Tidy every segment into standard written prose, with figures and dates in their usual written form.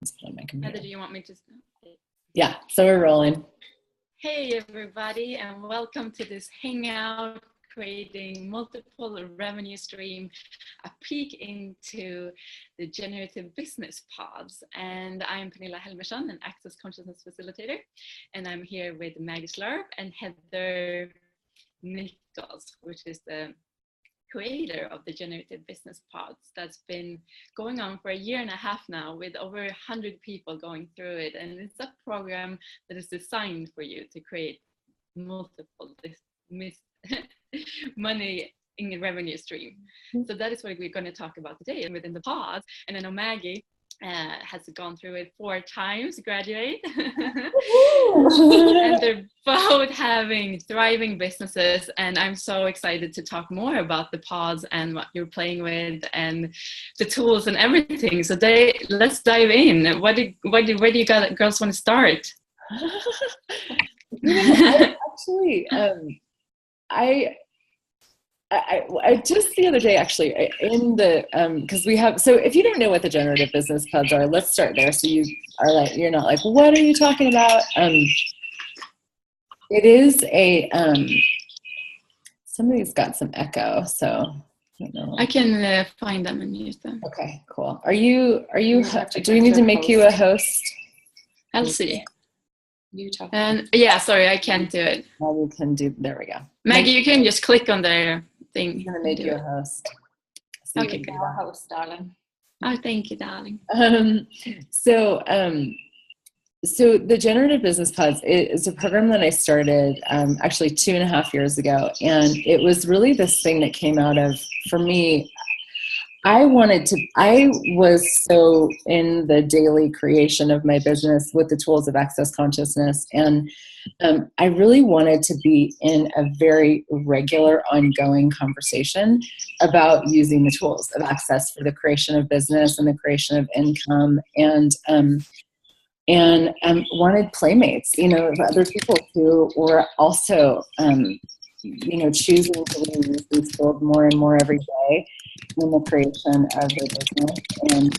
On my computer. Do you want me to? Yeah, so we're rolling. Hey everybody, and welcome to this hangout, creating multiple revenue stream, a peek into the generative business pods. And I'm Pernilla Helmersson, an access consciousness facilitator, and I'm here with Maggie Schlarb and Heather Nichols, which is the creator of the Generative Business Pods that's been going on for 1.5 years now, with over 100 people going through it. And it's a program that is designed for you to create multiple money in a revenue stream. So that is what we're going to talk about today within the pods. And I know Maggie has gone through it 4 times, graduate. And they're both having thriving businesses, and I'm so excited to talk more about the pods and what you're playing with and the tools and everything. So let's dive in. Where do you girls want to start? I just the other day, actually, in the, because we have, so if you don't know what the generative business pods are, let's start there. So you are like, you're not like, what are you talking about? It is a, somebody's got some echo, so I don't know. I can find them and mute them. Okay, cool. Are you, do we need to make you a host? I'll see. And yeah, sorry, I can't do it. Well, we can do, there we go. Maggie, you can just click on their thing. I'm gonna make you a host. So okay, good. Our host, darling. Oh, thank you, darling. So the Generative Business Pods is a program that I started actually 2.5 years ago, and it was really this thing that came out of, for me, I was so in the daily creation of my business with the tools of access consciousness, and I really wanted to be in a very regular, ongoing conversation about using the tools of access for the creation of business and the creation of income, and wanted playmates, of other people who were also, choosing to use these tools more and more every day in the creation of their business. And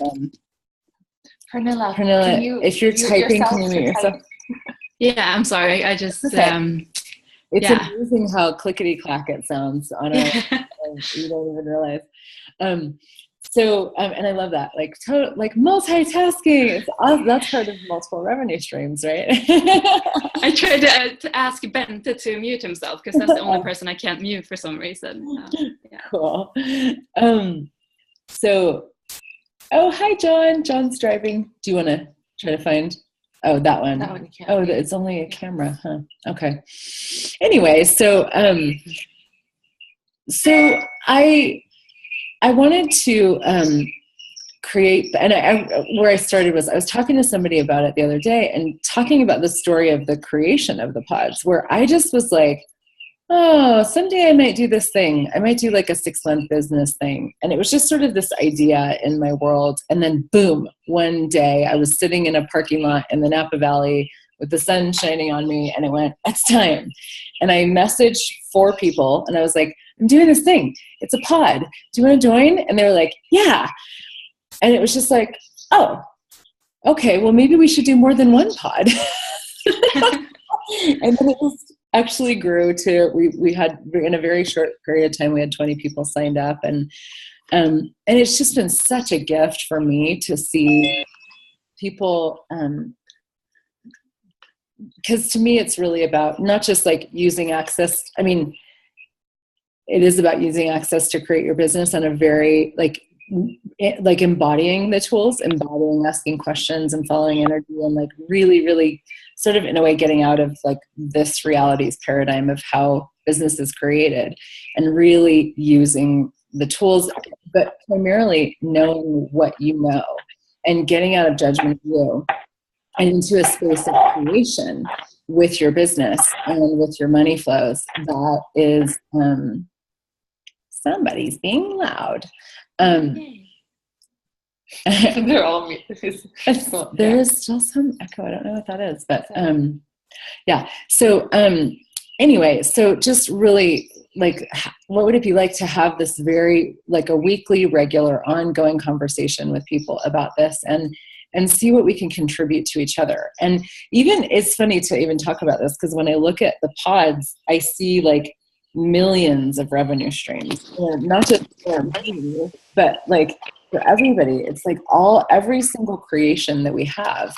Pernilla, if you're typing, can you mute yourself? Yeah, I'm sorry. I just it's amazing how clickety-clack it sounds on a you don't even realize. And I love that, like multitasking. That's part of multiple revenue streams, right? I tried to ask Bente to mute himself, because that's the only person I can't mute for some reason. Yeah. Cool. Hi, John. John's driving. Do you want to try to find? Oh, that one. That one you can't. It's only a camera, huh? Okay. Anyway, I wanted to create, and where I started was I was talking to somebody about it the other day, and talking about the story of the creation of the pods, where I just was like, oh, someday I might do this thing. I might do like a 6-month business thing. And it was just sort of this idea in my world. And then boom, one day I was sitting in a parking lot in the Napa Valley with the sun shining on me, and it went, it's time. And I messaged 4 people, and I was like, I'm doing this thing. It's a pod. Do you want to join? And they were like, yeah. And it was just like, oh, okay, well, maybe we should do more than one pod. And then it just actually grew to, we had, in a very short period of time, we had 20 people signed up. And it's just been such a gift for me to see people, because to me, it's really about not just like using access. I mean, it is about using access to create your business on a very like embodying the tools, embodying asking questions and following energy, and like really, really sort of in a way getting out of like this reality's paradigm of how business is created, and really using the tools, but primarily knowing what you know and getting out of judgment view and into a space of creation with your business and with your money flows. That is, somebody's being loud. They're all there is still some echo. I don't know what that is, but yeah. So anyway, so just really like, what would it be like to have this very like a weekly, regular, ongoing conversation with people about this, and and see what we can contribute to each other. And even, it's funny to even talk about this, because when I look at the pods, I see like millions of revenue streams, not just for me, but like for everybody. It's like every single creation that we have,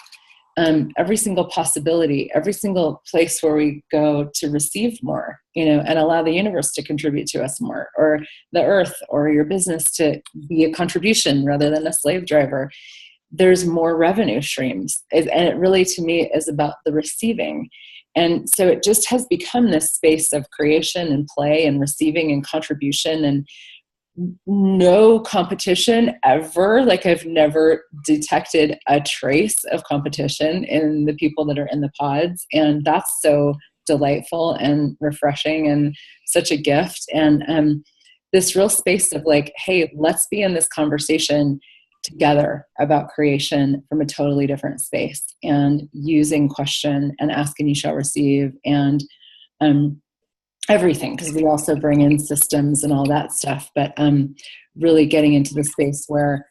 every single possibility, every single place where we go to receive more, and allow the universe to contribute to us more, or the earth or your business to be a contribution rather than a slave driver. There's more revenue streams. And it really, to me, is about the receiving. And so it just has become this space of creation and play and receiving and contribution, and no competition ever. Like, I've never detected a trace of competition in the people that are in the pods. And that's so delightful and refreshing and such a gift. And this real space of like, hey, let's be in this conversation together about creation from a totally different space, and using question and ask and you shall receive, and everything, because we also bring in systems and all that stuff, but really getting into the space where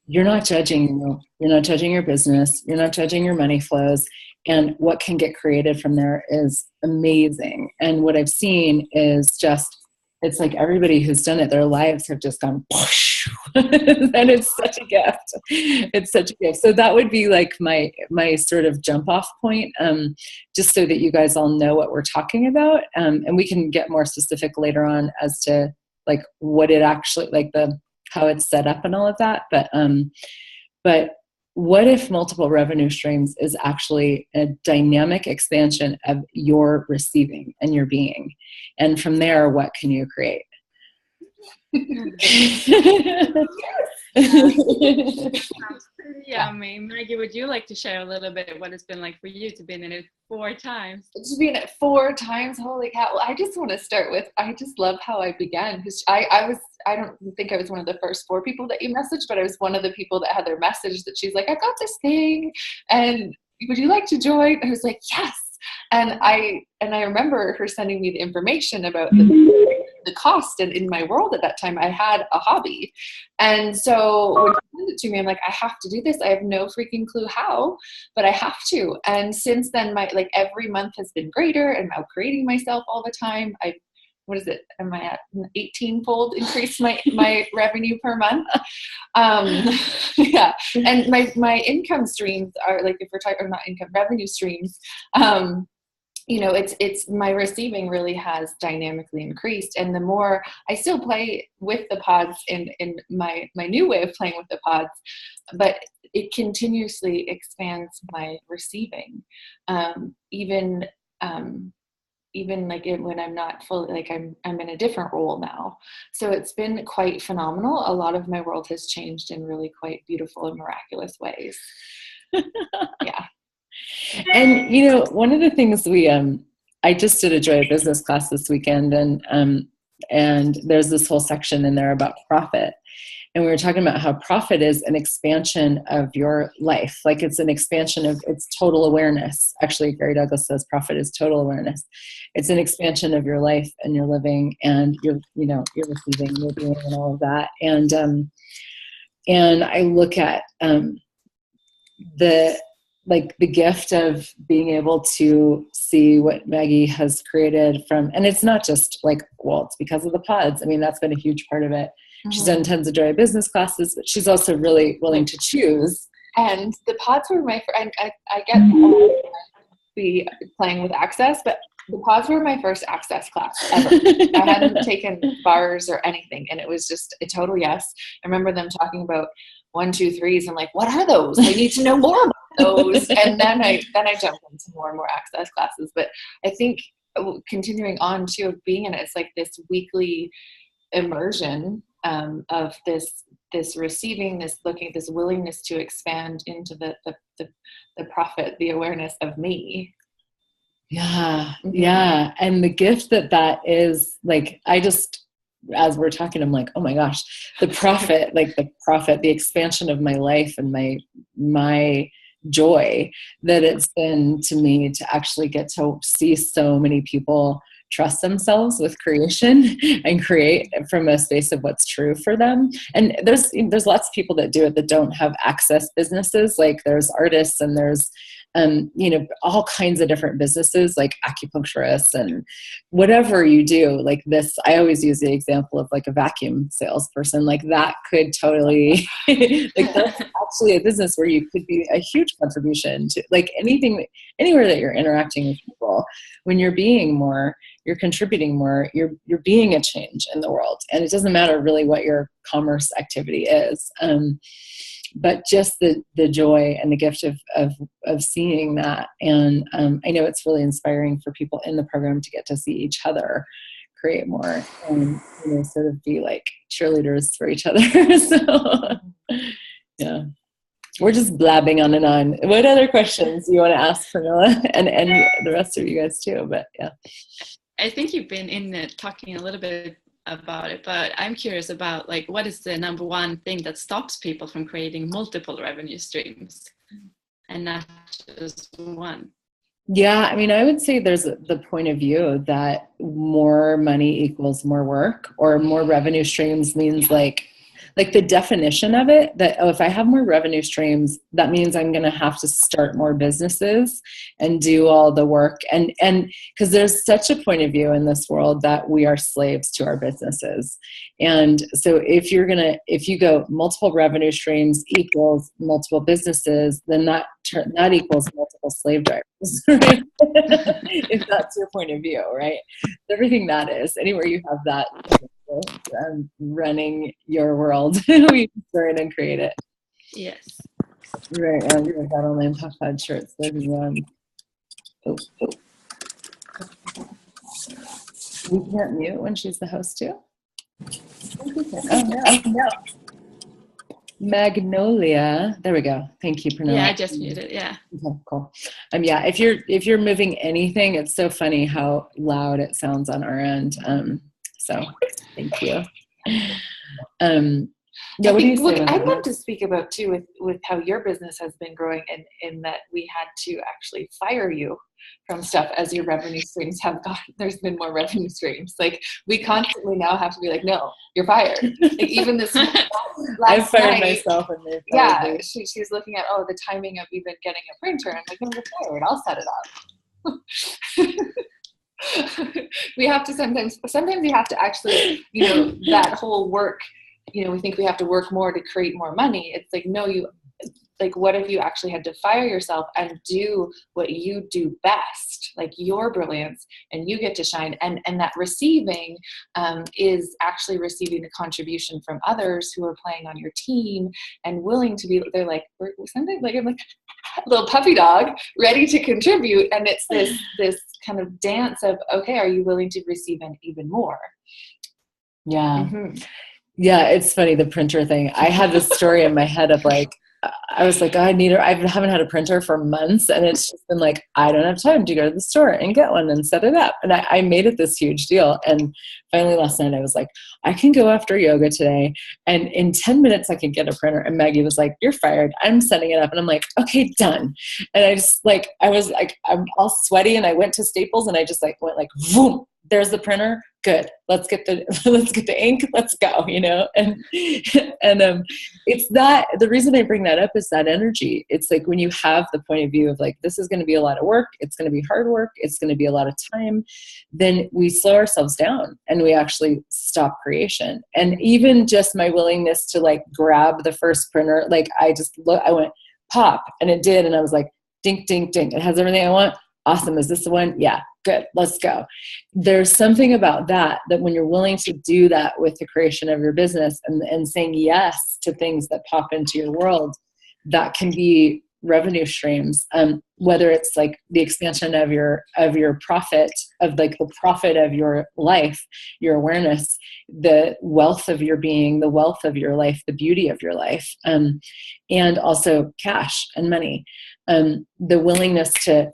you're not judging your business, you're not judging your money flows, and what can get created from there is amazing. And what I've seen is just, it's like everybody who's done it, their lives have just gone whoosh, and it's such a gift. It's such a gift. So that would be like my sort of jump off point, just so that you guys all know what we're talking about. And we can get more specific later on as to like what it actually, like how it's set up and all of that. But what if multiple revenue streams is actually a dynamic expansion of your receiving and your being? And from there, what can you create? Sounds pretty yummy. Maggie, would you like to share a little bit what it's been like for you to be in it 4 times? To be in it 4 times, holy cow. Well, I just want to start with, I just love how I began, because I don't think I was one of the first 4 people that you messaged, but I was one of the people that had their message that she's like, I got this thing, and would you like to join? I was like, yes. And I remember her sending me the information about the cost, and in my world at that time I had a hobby, and so when she sent it to me, I'm like, I have to do this. I have no freaking clue how, but I have to. And since then, every month has been greater, and I'm creating myself all the time. Am I at an 18-fold increase my revenue per month? Yeah. And my income streams are, like, if we're talking, or not income, revenue streams, it's my receiving really has dynamically increased. And the more I still play with the pods in my new way of playing with the pods, but it continuously expands my receiving. Even like when I'm not fully, like I'm in a different role now. So it's been quite phenomenal. A lot of my world has changed in really quite beautiful and miraculous ways. Yeah. And one of the things I just did a Joy of Business class this weekend, and there's this whole section in there about profit. And we were talking about how profit is an expansion of your life. Like, it's an expansion of its total awareness. Actually, Gary Douglas says profit is total awareness. It's an expansion of your life and your living and your receiving, your being, and all of that. And I look at the gift of being able to see what Maggie has created from, and it's not just like, well, it's because of the pods. I mean, that's been a huge part of it. Mm-hmm. She's done tons of Joy Business classes, but she's also really willing to choose. And the pods were I get be playing with Access, but the pods were my first Access class ever. I hadn't taken bars or anything, and it was just a total yes. I remember them talking about 1, 2, 3s. I'm like, what are those? I need to know more about those. And then I jumped into more and more Access classes. But I think continuing on too, of being in it, it's like this weekly immersion of this receiving, this looking, this willingness to expand into the profit, the awareness of me. Yeah. Yeah. And the gift that is, like, as we're talking, I'm like, oh my gosh, the profit, the expansion of my life and my joy that it's been to me to actually get to see so many people trust themselves with creation and create from a space of what's true for them. And there's lots of people that do it that don't have access businesses. Like there's artists and there's all kinds of different businesses like acupuncturists and whatever you do like this. I always use the example of like a vacuum salesperson. Like that could totally, like that's actually a business where you could be a huge contribution to like anywhere that you're interacting with people. When you're being more, you're contributing more, you're being a change in the world. And it doesn't matter really what your commerce activity is. But just the joy and the gift of seeing that. And I know it's really inspiring for people in the program to get to see each other create more and, sort of be like cheerleaders for each other. So, yeah. We're just blabbing on and on. What other questions do you want to ask Pernilla and the rest of you guys too? But yeah. I think you've been in it talking a little bit about it, but I'm curious about like what is the number one thing that stops people from creating multiple revenue streams and not just one? Yeah, I mean, I would say there's the point of view that more money equals more work, or more revenue streams means like the definition of it, that, oh, if I have more revenue streams, that means I'm going to have to start more businesses and do all the work. And because there's such a point of view in this world that we are slaves to our businesses. And so if you go multiple revenue streams equals multiple businesses, then that equals multiple slave drivers, right? If that's your point of view, right? Everything that is, anywhere you have that running your world, we learn and create it. Yes. Right. We've got online pod shirts. We can't mute when she's the host too. Oh no. Magnolia. There we go. Thank you, Pernilla. Yeah, I just muted. Yeah. Okay, cool. Yeah. If you're moving anything, it's so funny how loud it sounds on our end. So thank you. Yeah, what do you say? I'd love to speak about too with how your business has been growing, and in that we had to actually fire you from stuff as your revenue streams have gone. There's been more revenue streams. Like we constantly now have to be like, no, you're fired. Like even this I fired myself and they fired me. She's looking at the timing of even getting a printer. I'm like, no, you're fired. I'll set it up. We have to sometimes you have to actually, that whole work, we think we have to work more to create more money. It's like, no, what if you actually had to fire yourself and do what you do best, like your brilliance, and you get to shine. And that receiving is actually receiving the contribution from others who are playing on your team and willing to be, they're like, sometimes like, I'm like a little puppy dog ready to contribute. And it's this kind of dance of, okay, are you willing to receive even more? Yeah. Mm-hmm. Yeah. It's funny, the printer thing. I had this story in my head of like, I was like, I haven't had a printer for months, and it's just been like, I don't have time to go to the store and get one and set it up. And I made it this huge deal. And finally last night I was like, I can go after yoga today, and in 10 minutes I can get a printer. And Maggie was like, you're fired. I'm setting it up. And I'm like, okay, done. And I was like, I'm all sweaty, and I went to Staples and I just like went like, boom, there's the printer. Good. Let's get the ink. Let's go, and it's that, the reason I bring that up is that energy. It's like when you have the point of view of like, this is going to be a lot of work. It's going to be hard work. It's going to be a lot of time. Then we slow ourselves down and we actually stop creation. And even just my willingness to like grab the first printer, like I went pop, and it did. And I was like, dink, dink, dink. It has everything I want. Awesome. Is this the one? Yeah. Good. Let's go. There's something about that when you're willing to do that with the creation of your business and saying yes to things that pop into your world, that can be revenue streams. Whether it's like the expansion of your profit, of like the profit of your life, your awareness, the wealth of your being, the wealth of your life, the beauty of your life, and also cash and money, the willingness to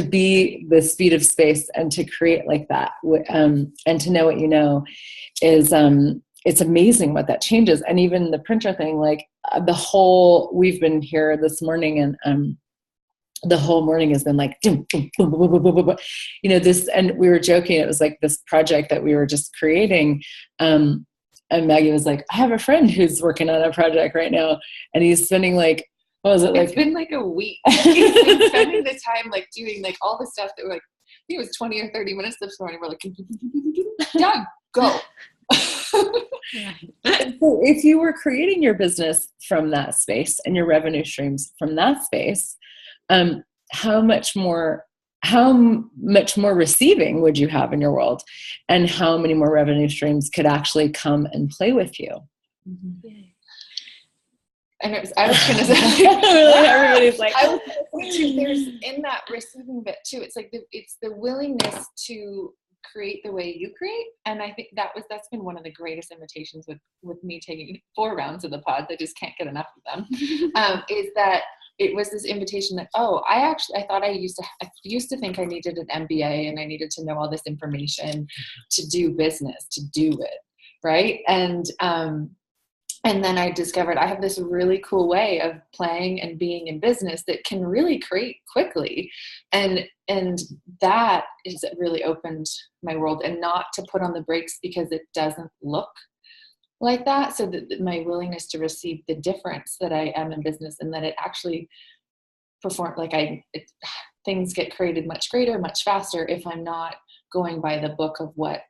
be the speed of space and to create like that, and to know what you know is, it's amazing what that changes. And even the printer thing, like we've been here this morning, and the whole morning has been like, boom, boom, boom, boom, boom, boom, boom. This, and we were joking, it was like this project that we were just creating. And Maggie was like, I have a friend who's working on a project right now, and he's spending like, what was it like? It's been like a week. He's been spending the time like doing like all the stuff that we're like, I think it was 20 or 30 minutes this morning. We're like, done, go. So if you were creating your business from that space and your revenue streams from that space, how much more receiving would you have in your world, and how many more revenue streams could actually come and play with you? Mm-hmm. And I was going to say, everybody's like, I was going to say too, there's in that receiving bit too. It's like it's the willingness to create the way you create. And I think that's been one of the greatest invitations with me taking 4 rounds of the pods. I just can't get enough of them. Is that it was this invitation that, I thought I used to think I needed an MBA and I needed to know all this information to do business, to do it. Right. And then I discovered I have this really cool way of playing and being in business that can really create quickly. And that is really opened my world, and not to put on the brakes because it doesn't look like that. So that my willingness to receive the difference that I am in business, and that it actually things get created much greater, much faster if I'm not going by the book of what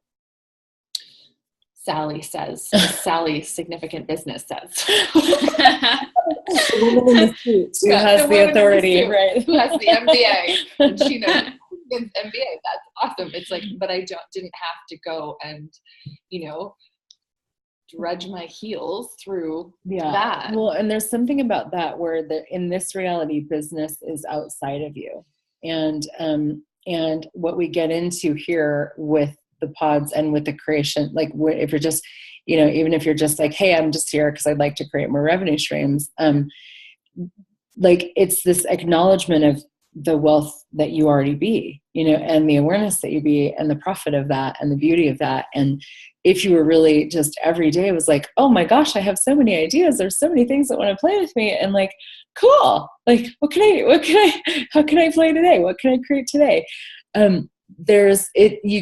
Sally says, Sally's significant business says. The woman in the suit who has the authority, right? Who has the MBA, and she knows MBA. That's awesome. It's like, but I didn't have to go and, dredge my heels through that. Well, and there's something about that where in this reality, business is outside of you, and what we get into here with the pods and with the creation, like if you're just, even if you're just like, hey, I'm just here because I'd like to create more revenue streams. Like it's this acknowledgement of the wealth that you already be, and the awareness that you be, and the profit of that, and the beauty of that. And if you were really just every day was like, oh my gosh, I have so many ideas. There's so many things that want to play with me. And like, cool. Like, how can I play today? What can I create today? You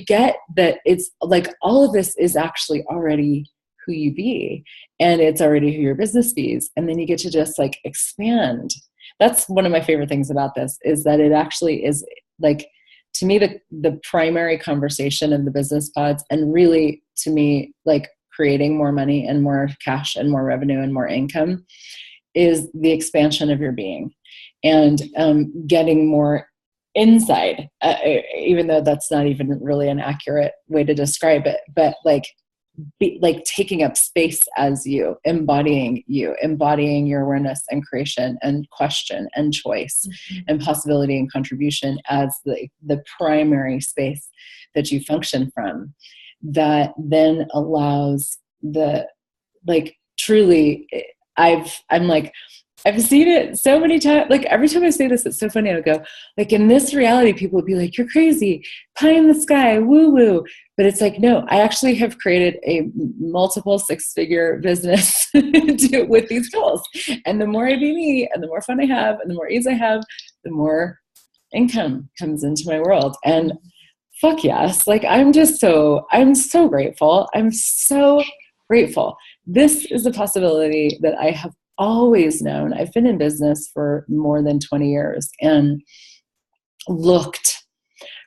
get that it's like all of this is actually already who you be, and it's already who your business bees. And then you get to just like expand. That's one of my favorite things about this, is that it actually is like, to me, the primary conversation of the business pods, and really to me, like creating more money and more cash and more revenue and more income, is the expansion of your being, and getting more inside, even though that's not even really an accurate way to describe it, but like taking up space as you, embodying your awareness and creation and question and choice, mm-hmm. and possibility and contribution as the primary space that you function from, that then allows truly, I've seen it so many times. Like every time I say this, it's so funny. I would go, like, in this reality, people would be like, you're crazy, pie in the sky, woo woo. But it's like, no, I actually have created a multiple 6-figure business with these tools. And the more I be me, and the more fun I have, and the more ease I have, the more income comes into my world. And fuck yes. Like, I'm so grateful. I'm so grateful. This is a possibility that I have always known. I've been in business for more than 20 years and looked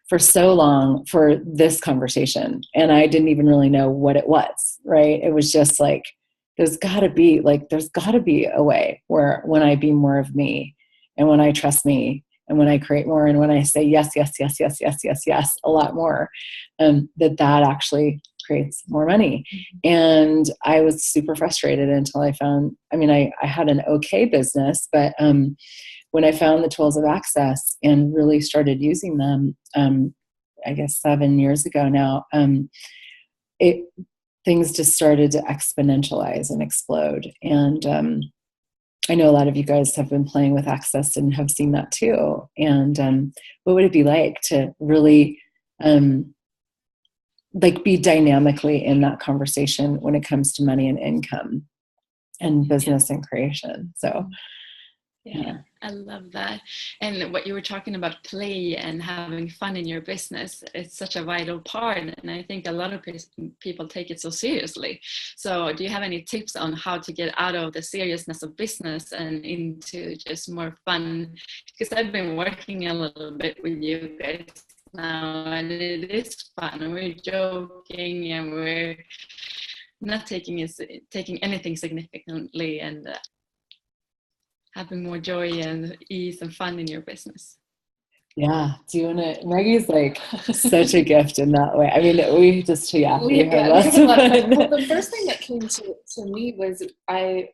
for so long for this conversation. And I didn't even really know what it was, right? It was just like, there's gotta be a way where when I be more of me, and when I trust me, and when I create more, and when I say yes, yes, yes, yes, yes, yes, yes, a lot more, that actually creates more money. And I was super frustrated until I found, I had an okay business, but when I found the tools of access and really started using them, I guess 7 years ago now, things just started to exponentialize and explode. And I know a lot of you guys have been playing with access and have seen that too. And what would it be like to really be dynamically in that conversation when it comes to money and income and business and creation? So, yeah. I love that. And what you were talking about, play and having fun in your business, it's such a vital part. And I think a lot of people take it so seriously. So do you have any tips on how to get out of the seriousness of business and into just more fun? Because I've been working a little bit with you guys now, and it is fun. We're joking and we're not taking anything significantly, and having more joy and ease and fun in your business. Yeah. Do you want to, Maggie's like such a gift in that way. I mean, we just, we have lots of fun. Well, the first thing that came to me was I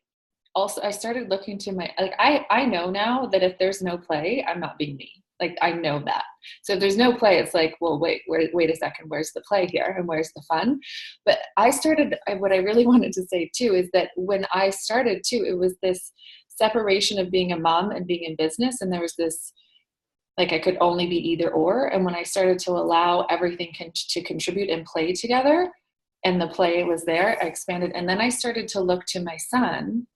started looking to my, like, I know now that if there's no play, I'm not being me. Like, I know that. So if there's no play, it's like, well, wait a second. Where's the play here? And where's the fun? But what I really wanted to say too, is that when I started too, it was this separation of being a mom and being in business. And there was this, like, I could only be either or. And when I started to allow everything to contribute and play together, and the play was there, I expanded. And then I started to look to my son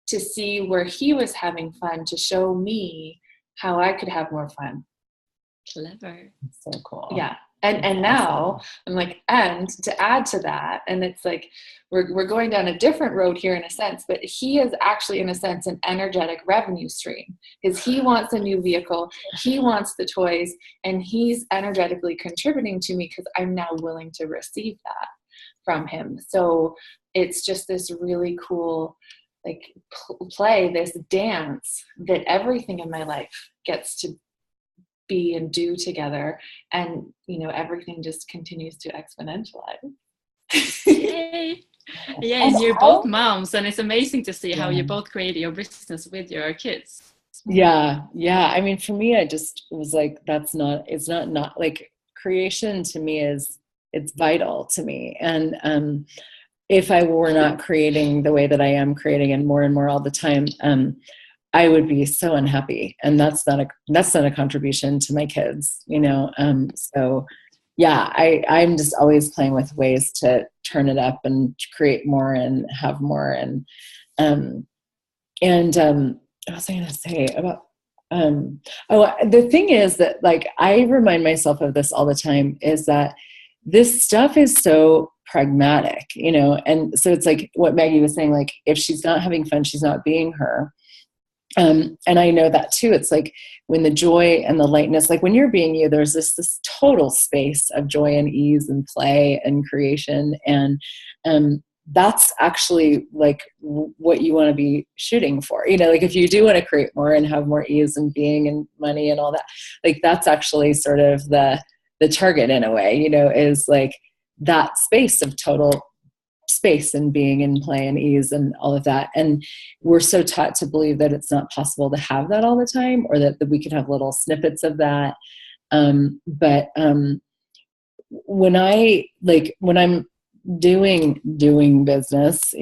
to see where he was having fun, to show me how I could have more fun. Clever. So cool. Yeah. And now I'm like, and to add to that, and it's like, we're going down a different road here in a sense, but he is actually, in a sense, an energetic revenue stream, because he wants a new vehicle, he wants the toys, and he's energetically contributing to me because I'm now willing to receive that from him. So it's just this really cool, like, play, this dance that everything in my life gets to be and do together, and everything just continues to exponentialize. Yay. Yeah, and you're both moms, and it's amazing to see how you both create your business with your kids. Yeah. I mean, for me, I just was like, it's not like, creation to me it's vital to me. And if I were not creating the way that I am creating, and more all the time, I would be so unhappy, and that's not a contribution to my kids, so yeah, I'm just always playing with ways to turn it up and create more and have more. And what was I going to say about, the thing is that, like, I remind myself of this all the time, is that this stuff is so pragmatic, and so it's like what Maggie was saying, like, if she's not having fun, she's not being her. And I know that too. It's like when the joy and the lightness, like when you're being you, there's this total space of joy and ease and play and creation. And that's actually like what you want to be shooting for. Like if you do want to create more and have more ease and being and money and all that, like that's actually sort of the target in a way, is like that space of total space and being and play and ease and all of that. And we're so taught to believe that it's not possible to have that all the time, or that we can have little snippets of that. But when I'm doing business,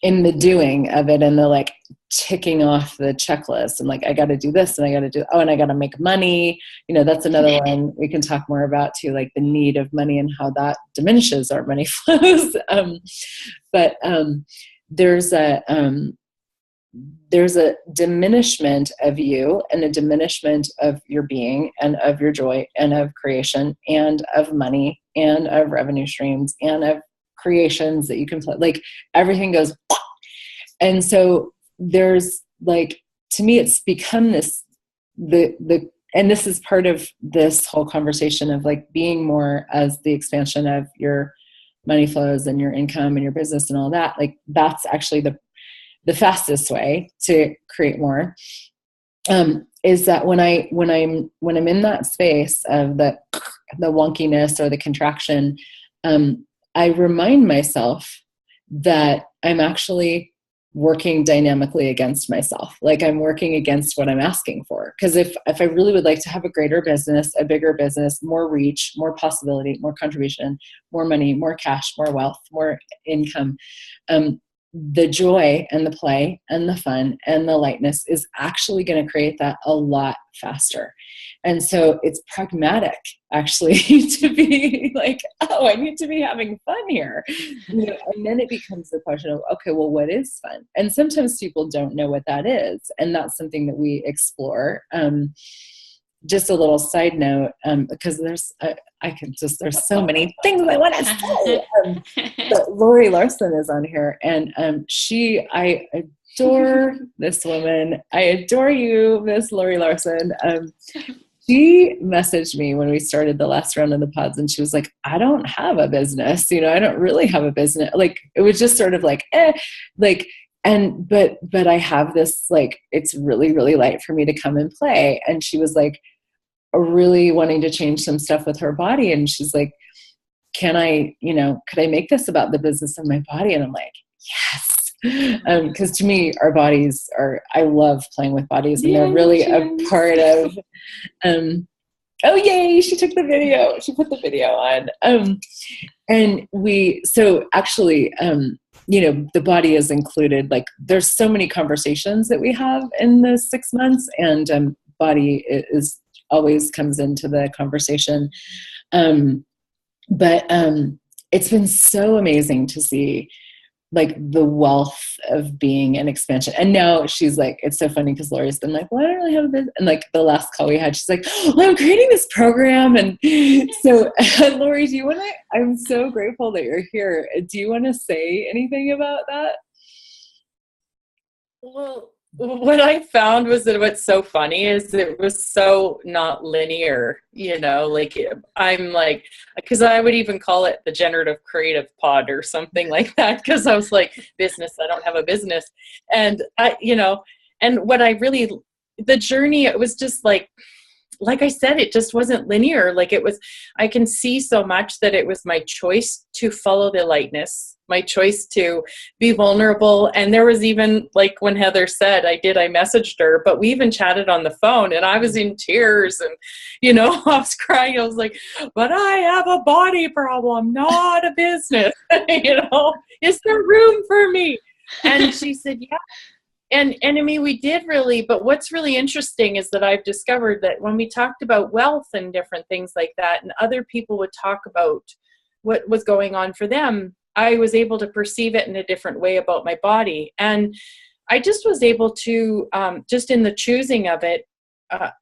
in the doing of it, and the like ticking off the checklist, and like, I got to do this, and I got to do, and I got to make money. That's another one we can talk more about too, like the need of money and how that diminishes our money flows. But there's a diminishment of you, and a diminishment of your being, and of your joy, and of creation, and of money, and of revenue streams, and of creations that you can play. Like everything goes, and so there's like, to me, it's become this and this is part of this whole conversation of like being more as the expansion of your money flows and your income and your business and all that. Like that's actually the fastest way to create more. Is that when I'm in that space of the wonkiness or the contraction, I remind myself that I'm actually working dynamically against myself. Like I'm working against what I'm asking for. Because if I really would like to have a greater business, a bigger business, more reach, more possibility, more contribution, more money, more cash, more wealth, more income, the joy and the play and the fun and the lightness is actually going to create that a lot faster. And so it's pragmatic actually to be like, oh, I need to be having fun here. You know, and then it becomes the question of, okay, well, what is fun? And sometimes people don't know what that is. And that's something that we explore. Just a little side note, because there's so many things I want to say. But Lori Larson is on here, and I adore this woman. I adore you, Miss Lori Larson. She messaged me when we started the last round of the pods, and she was like, I don't have a business. You know, I don't really have a business. Like, it was just sort of like, but I have this, like, it's really, really light for me to come and play. And she was like, really wanting to change some stuff with her body. And she's like, could I make this about the business of my body? And I'm like, yes. Because to me, our bodies I love playing with bodies, and they're really a part of, oh, yay, she took the video. She put the video on. So actually, the body is included. Like, there's so many conversations that we have in the 6 months, and body is always comes into the conversation. But it's been so amazing to see, like, the wealth of being and expansion. And now she's like, it's so funny because Lori's been like, well, I don't really have a business. And like the last call we had, she's like, well, I'm creating this program. And so Lori, I'm so grateful that you're here. Do you want to say anything about that? Well, what I found was that what's so funny is it was so not linear, like I'm like, because I would even call it the generative creative pod or something like that, because I was like, business, I don't have a business. And and what the journey, it was just like I said, it just wasn't linear. Like, it was, I can see so much that it was my choice to follow the lightness, my choice to be vulnerable. And there was even, like, when Heather said, I messaged her, but we even chatted on the phone, and I was in tears, and, I was crying. I was like, but I have a body problem, not a business. Is there room for me? And she said, yeah. And I mean, we did really, but what's really interesting is that I've discovered that when we talked about wealth and different things like that, and other people would talk about what was going on for them, I was able to perceive it in a different way about my body. And I just was able to, just in the choosing of it,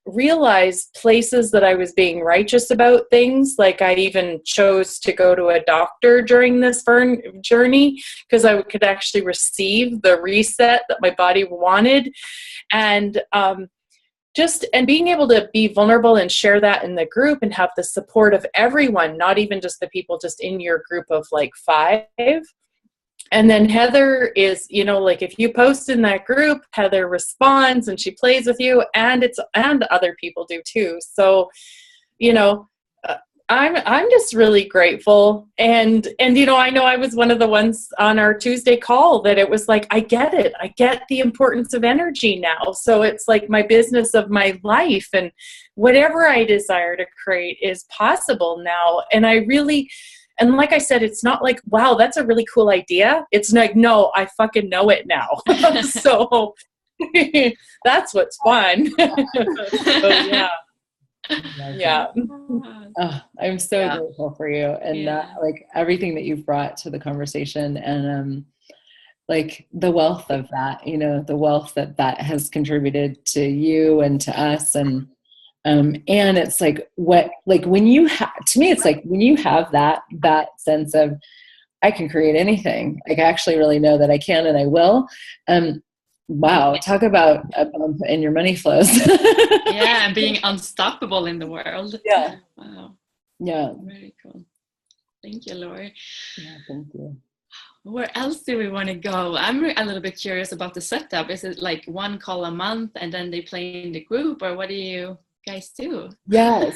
realize places that I was being righteous about things. Like, I even chose to go to a doctor during this journey because I could actually receive the reset that my body wanted. And being able to be vulnerable and share that in the group and have the support of everyone, not even just the people just in your group of like 5. And then Heather is, like, if you post in that group, Heather responds and she plays with you, and other people do too. So, I'm just really grateful. And I know I was one of the ones on our Tuesday call that it was like, I get it. I get the importance of energy now. So it's like my business of my life, and whatever I desire to create is possible now. And like I said, it's not like, wow, that's a really cool idea. It's like, no, I fucking know it now. So that's what's fun. So, yeah. Yeah. Oh, I'm so grateful for you, and that, like, everything that you've brought to the conversation, and like the wealth of that, the wealth that has contributed to you and to us. And it's like, when you to me, it's like when you have that sense of, I can create anything. Like, I actually really know that I can, and I will. Wow. Talk about a bump in your money flows. Yeah. And being unstoppable in the world. Yeah. Wow. Yeah. Very cool. Thank you, Lori. Yeah. Thank you. Where else do we want to go? I'm a little bit curious about the setup. Is it like one call a month and then they play in the group, or what do you guys do? Yeah.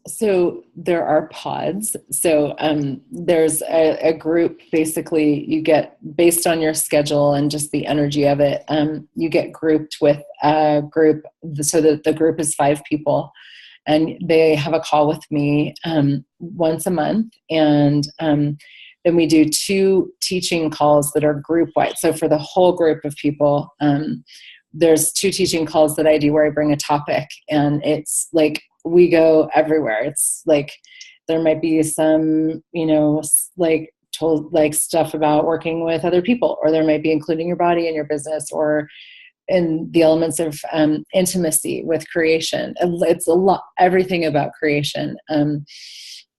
So there are pods. So there's a group, basically you get, based on your schedule and just the energy of it, you get grouped with a group, so that the group is 5 people, and they have a call with me once a month. And then we do 2 teaching calls that are group wide. So for the whole group of people, there's 2 teaching calls that I do where I bring a topic, and it's like, we go everywhere. It's like, there might be some, like stuff about working with other people, or there might be including your body in your business, or in the elements of intimacy with creation. It's a lot, everything about creation.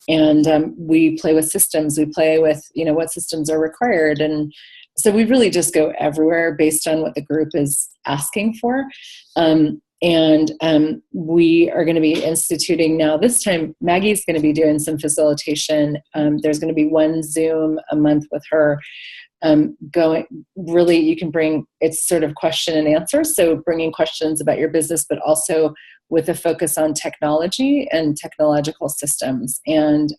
We play with systems. We play with, what systems are required. And so we really just go everywhere based on what the group is asking for. We are going to be instituting now, this time, Maggie's going to be doing some facilitation. There's going to be 1 Zoom a month with her. Really, you can bring, it's sort of question and answer. So bringing questions about your business, but also with a focus on technology and technological systems. And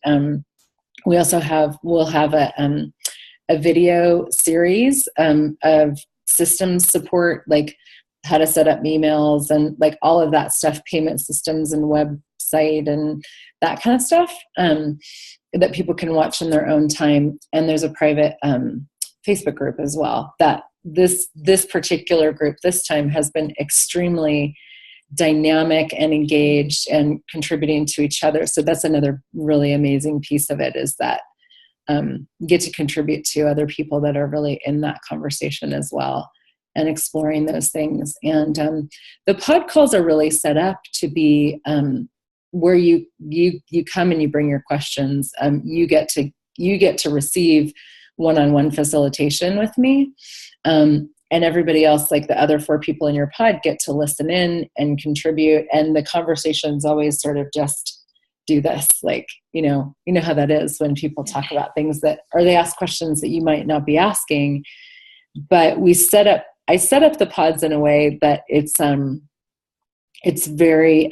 we'll have a video series of systems support, like how to set up emails and like all of that stuff, payment systems and website and that kind of stuff, that people can watch in their own time. And there's a private Facebook group as well, that this particular group this time has been extremely dynamic and engaged and contributing to each other. So that's another really amazing piece of it, is that get to contribute to other people that are really in that conversation as well, and exploring those things. And the pod calls are really set up to be where you come and you bring your questions. You get to receive one-on-one facilitation with me. And everybody else, like the other 4 people in your pod, get to listen in and contribute. And the conversations always sort of just do this, like, you know how that is when people talk about things or they ask questions that you might not be asking. But I set up the pods in a way that it's very,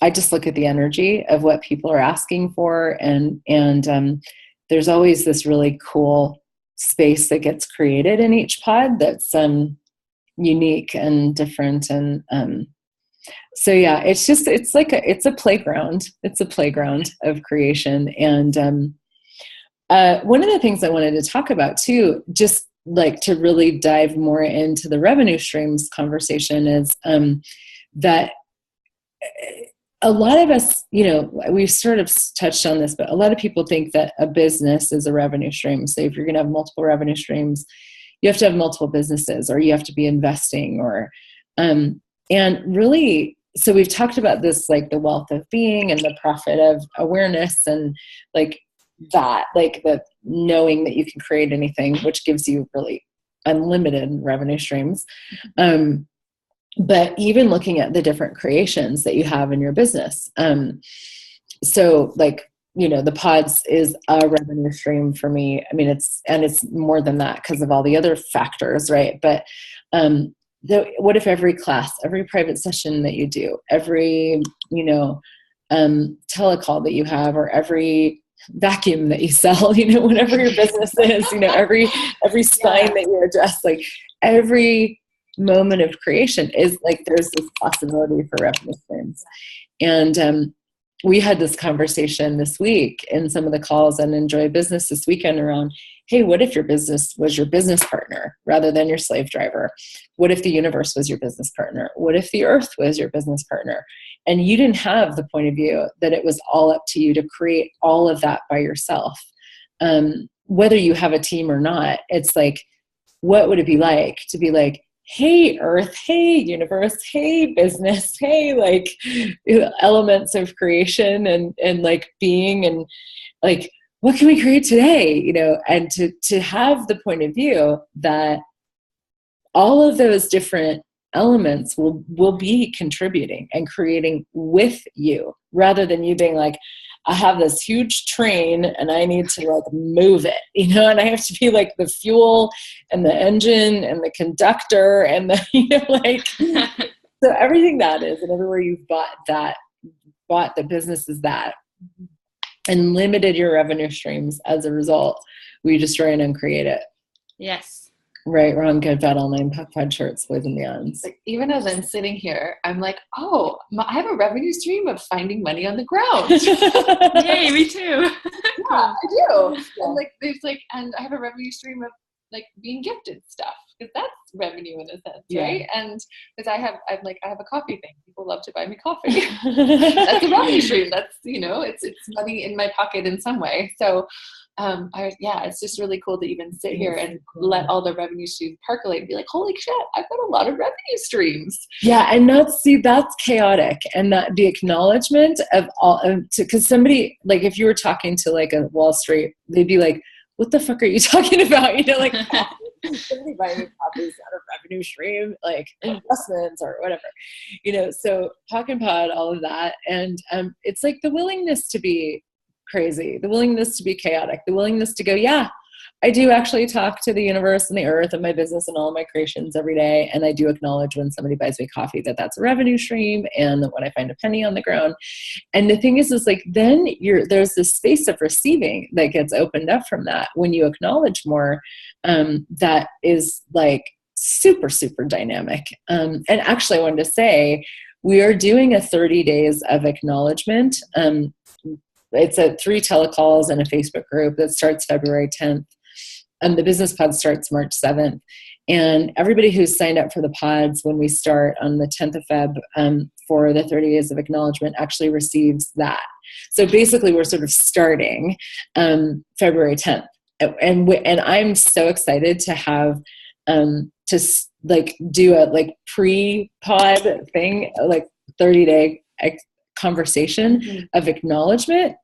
I just look at the energy of what people are asking for. And there's always this really cool space that gets created in each pod that's unique and different. And so yeah, it's a playground. It's a playground of creation. And one of the things I wanted to talk about too, just like to really dive more into the revenue streams conversation, is that a lot of us, we've sort of touched on this, but a lot of people think that a business is a revenue stream. So if you're going to have multiple revenue streams, you have to have multiple businesses, or you have to be investing, or, and really, so we've talked about this, like the wealth of being and the profit of awareness, and like that, like the knowing that you can create anything, which gives you really unlimited revenue streams. But even looking at the different creations that you have in your business. So like, the pods is a revenue stream for me. I mean, it's more than that because of all the other factors, right? But what if every class, every private session that you do, every, telecall that you have, or every vacuum that you sell, whatever your business is, every spine that you adjust, like every moment of creation is like, there's this possibility for revenue streams. And we had this conversation this week in some of the calls and Enjoy Business this weekend around, hey, what if your business was your business partner rather than your slave driver? What if the universe was your business partner? What if the earth was your business partner? And you didn't have the point of view that it was all up to you to create all of that by yourself. Whether you have a team or not, it's like, what would it be like to be like, hey, earth, hey, universe, hey, business, hey, like elements of creation and like being, and like, what can we create today? And to have the point of view that all of those different elements will be contributing and creating with you, rather than you being like, I have this huge train and I need to like move it, and I have to be like the fuel and the engine and the conductor and the, so everything that is, and everywhere you've bought the business is that, and limited your revenue streams as a result, we destroy and uncreate it. Yes. Right, wrong, good, bad, all nine, pod shorts, boys and beyonds. Like, even as I'm sitting here, I'm like, oh, I have a revenue stream of finding money on the ground. Yay, me too. Yeah, I do. Yeah. And like, there's like, and I have a revenue stream of like being gifted stuff, because that's revenue in a sense, Yeah. right? And because I have a coffee thing. People love to buy me coffee. That's a revenue stream. That's, it's money in my pocket in some way. So it's just really cool to even sit here and let all the revenue streams percolate and be like, holy shit, I've got a lot of revenue streams. Yeah, and that's chaotic, and that the acknowledgement of all, because somebody, like, if you were talking to like a Wall Street, they'd be like, what the fuck are you talking about? Like, somebody buying me copies out of revenue stream, like investments or whatever, so Hawk and Pod, all of that. And it's like the willingness to be crazy, the willingness to be chaotic, the willingness to go, yeah, I do actually talk to the universe and the earth and my business and all of my creations every day. And I do acknowledge when somebody buys me coffee that's a revenue stream, and when I find a penny on the ground. And the thing is like, then there's this space of receiving that gets opened up from that when you acknowledge more. That is like super, super dynamic. And actually I wanted to say, we are doing a 30 days of acknowledgement. It's 3 telecalls and a Facebook group that starts February 10th. And the business pod starts March 7th. And everybody who's signed up for the pods when we start on the 10th of Feb for the 30 days of acknowledgement actually receives that. So basically we're sort of starting February 10th. And I'm so excited to have to like do a like pre-pod thing, like 30-day conversation of acknowledgement,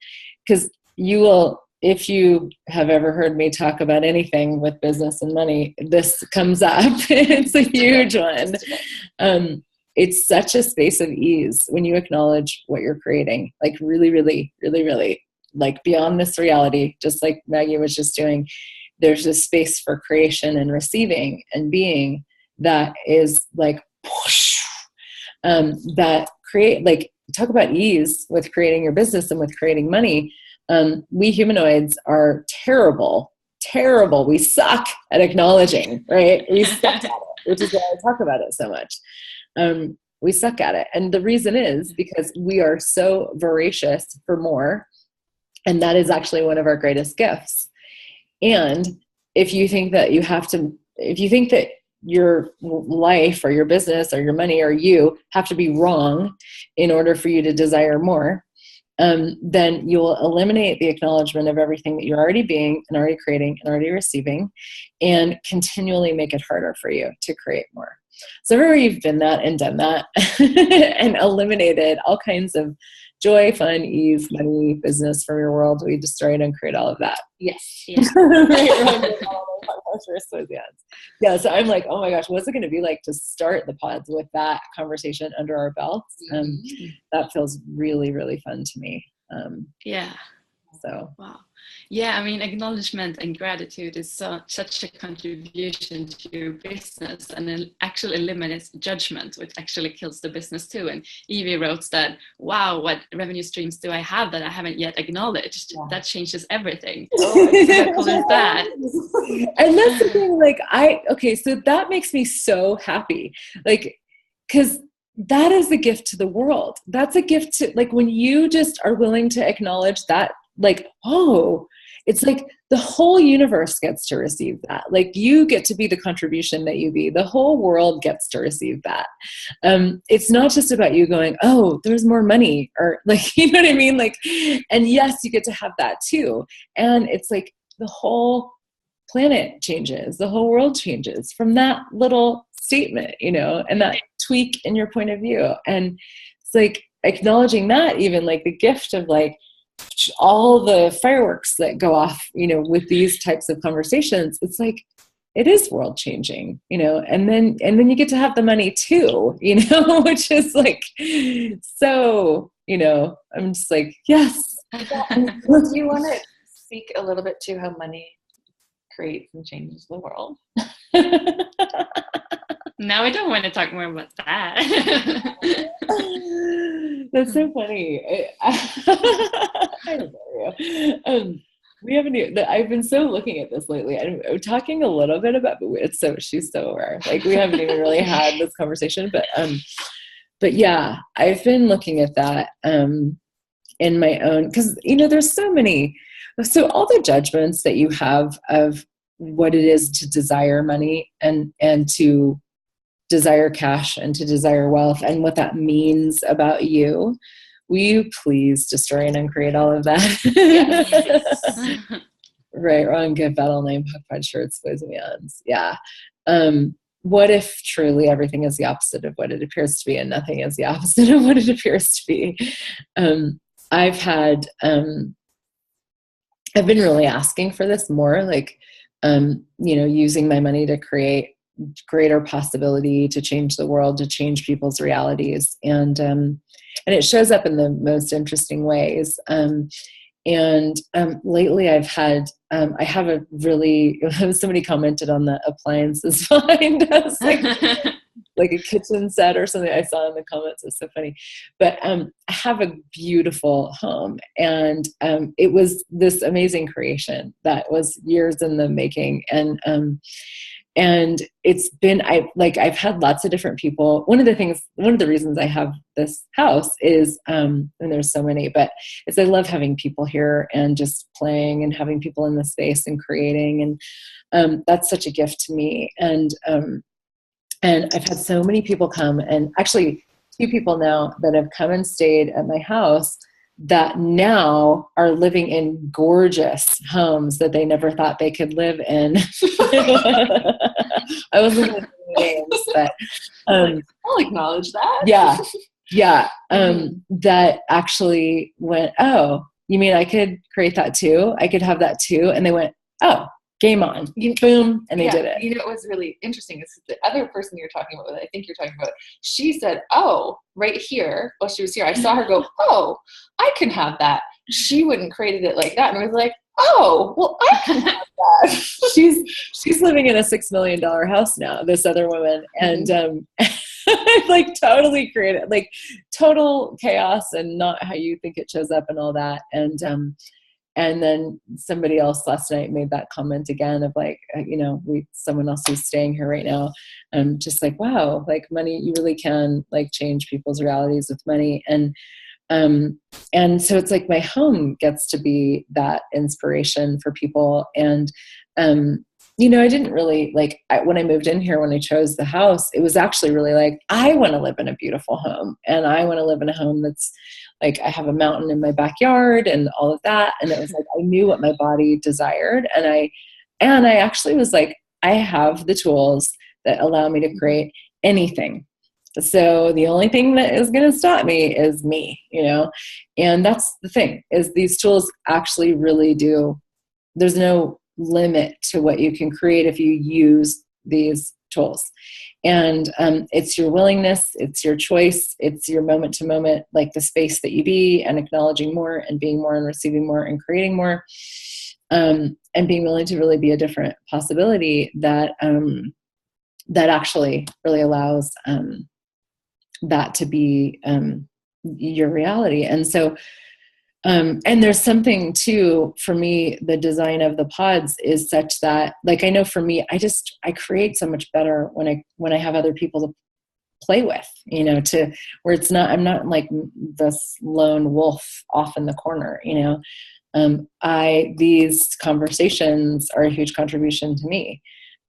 because you will, if you have ever heard me talk about anything with business and money, this comes up. It's a huge one. It's such a space of ease when you acknowledge what you're creating, like really, really, really, really, like beyond this reality, just like Maggie was just doing. There's a space for creation and receiving and being that is like, whoosh, that create, like, talk about ease with creating your business and with creating money. We humanoids are terrible. We suck at acknowledging, right? We suck at it, which is why I talk about it so much. We suck at it. And the reason is because we are so voracious for more. And that is actually one of our greatest gifts. And if you think that your life or your business or your money or you have to be wrong in order for you to desire more, then you will eliminate the acknowledgement of everything that you're already being and already creating and already receiving, and continually make it harder for you to create more. So everywhere you've been that and done that and eliminated all kinds of joy, fun, ease, money, business from your world, we destroy it and create all of that. Yes. Yeah. Yeah, so I'm like, oh my gosh, what's it going to be like to start the pods with that conversation under our belts? That feels really, really fun to me. Yeah. So. Wow. Yeah, I mean, acknowledgement and gratitude is such a contribution to your business, and it actually eliminates judgment, which actually kills the business too. And Evie wrote that, wow, what revenue streams do I have that I haven't yet acknowledged? Yeah. That changes everything. Oh, how cool is that? And that's the thing, like, so that makes me so happy. Like, because that is a gift to the world. That's a gift to, like, when you just are willing to acknowledge that, like, oh, it's like the whole universe gets to receive that. Like, you get to be the contribution that you be. The whole world gets to receive that. It's not just about you going, oh, there's more money, or like, you know what I mean? Like, and yes, you get to have that too. And it's like the whole planet changes, the whole world changes from that little statement, and that tweak in your point of view. And it's like acknowledging that, even like the gift of like all the fireworks that go off, with these types of conversations, it's like, it is world changing, and then you get to have the money too, which is like, so, I'm just like, yes. Do you want to speak a little bit to how money creates and changes the world? No, I don't want to talk more about that. That's so funny. I don't know. We haven't even, I've been so looking at this lately. I'm talking a little bit about, but she's so aware. Like we haven't even really had this conversation, but yeah, I've been looking at that, in my own, because, there's so all the judgments that you have of what it is to desire money and to desire cash and to desire wealth and what that means about you. Will you please destroy and uncreate all of that? Yes. Right, wrong, good, battle, name, puck, shirts, boys and beyonds. Yeah. What if truly everything is the opposite of what it appears to be and nothing is the opposite of what it appears to be? I've been really asking for this more, like, using my money to create greater possibility, to change the world, to change people's realities. And it shows up in the most interesting ways. Lately I've had, I have a really, somebody commented on the appliances find us, like a kitchen set or something I saw in the comments. It's so funny. But I have a beautiful home, and it was this amazing creation that was years in the making. And it's been, I've had lots of different people. One of the reasons I have this house is, and there's so many, but is I love having people here and just playing and having people in the space and creating. And that's such a gift to me. And I've had so many people come, and actually 2 people now that have come and stayed at my house that now are living in gorgeous homes that they never thought they could live in. I wasn't going to say names, but I'll acknowledge that. Yeah. Yeah. That actually went, oh, you mean I could create that too? I could have that too. And they went, oh, game on. Boom. And they did it. It was really interesting is the other person you're talking about, I think you're talking about, she said, oh, right here, while she was here, I saw her go, oh, I can have that. She wouldn't created it like that. And I was like, oh, well, I can have that. She's living in a $6 million house now, this other woman. And like totally created, like total chaos and not how you think it shows up and all that. And then somebody else last night made that comment again of like, someone else who's staying here right now. Just like, wow, like money, you really can like change people's realities with money. And so it's like my home gets to be that inspiration for people. And, I didn't really when I moved in here, when I chose the house, it was actually really like, I want to live in a beautiful home, and I want to live in a home that's like, I have a mountain in my backyard and all of that. And it was like, I knew what my body desired. And I actually was like, I have the tools that allow me to create anything. So the only thing that is going to stop me is me, and that's the thing, is these tools actually really do. There's no limit to what you can create if you use these tools. And it's your willingness, it's your choice, it's your moment to moment, like the space that you be, and acknowledging more and being more and receiving more and creating more, and being willing to really be a different possibility that actually really allows that to be your reality. And so and there's something too, for me, the design of the pods is such that, like, I know for me, I create so much better when I have other people to play with, to where it's not, I'm not like this lone wolf off in the corner, these conversations are a huge contribution to me.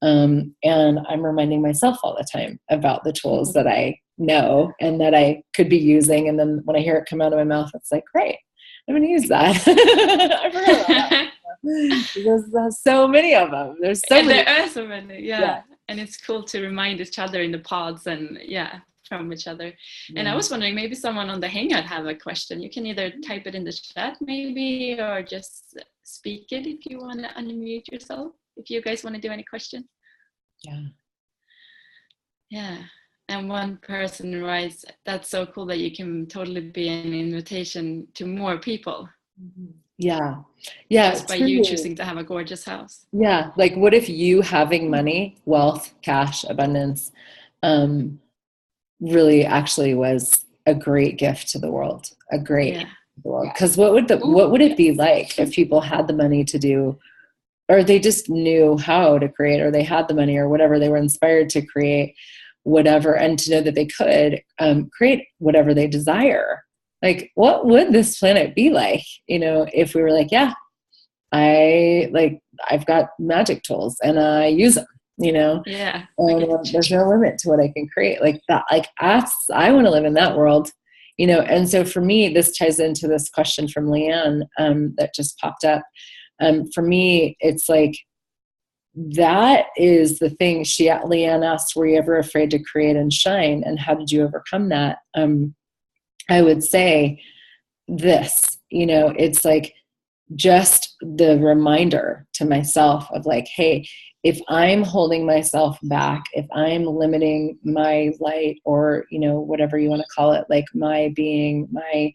And I'm reminding myself all the time about the tools that I know and that I could be using. And then when I hear it come out of my mouth, it's like, great, I'm going to use that. I forgot about that. There's so many of them. There's so many. There are so many, yeah. And it's cool to remind each other in the pods and from each other. Yeah. And I was wondering, maybe someone on the Hangout have a question. You can either type it in the chat maybe, or just speak it if you want to unmute yourself. If you guys want to do any questions. Yeah. And one person writes, that's so cool that you can totally be an invitation to more people. Yeah. Yeah. Just by you choosing to have a gorgeous house. Yeah. Like, what if you having money, wealth, cash, abundance, really actually was a great gift to the world, a great the world. Because what would it be like if people had the money to do, or they just knew how to create, or they had the money or whatever, they were inspired to create whatever, and to know that they could create whatever they desire. Like, what would this planet be like, if we were like, yeah, I've got magic tools and I use them, Yeah. and there's no limit to what I can create like that. Like, I want to live in that world, and so for me, this ties into this question from Leanne that just popped up. For me, it's like, that is the thing. Leanne asked, were you ever afraid to create and shine? And how did you overcome that? I would say this, it's like just the reminder to myself of like, hey, if I'm holding myself back, if I'm limiting my light, or, whatever you want to call it, like my being, my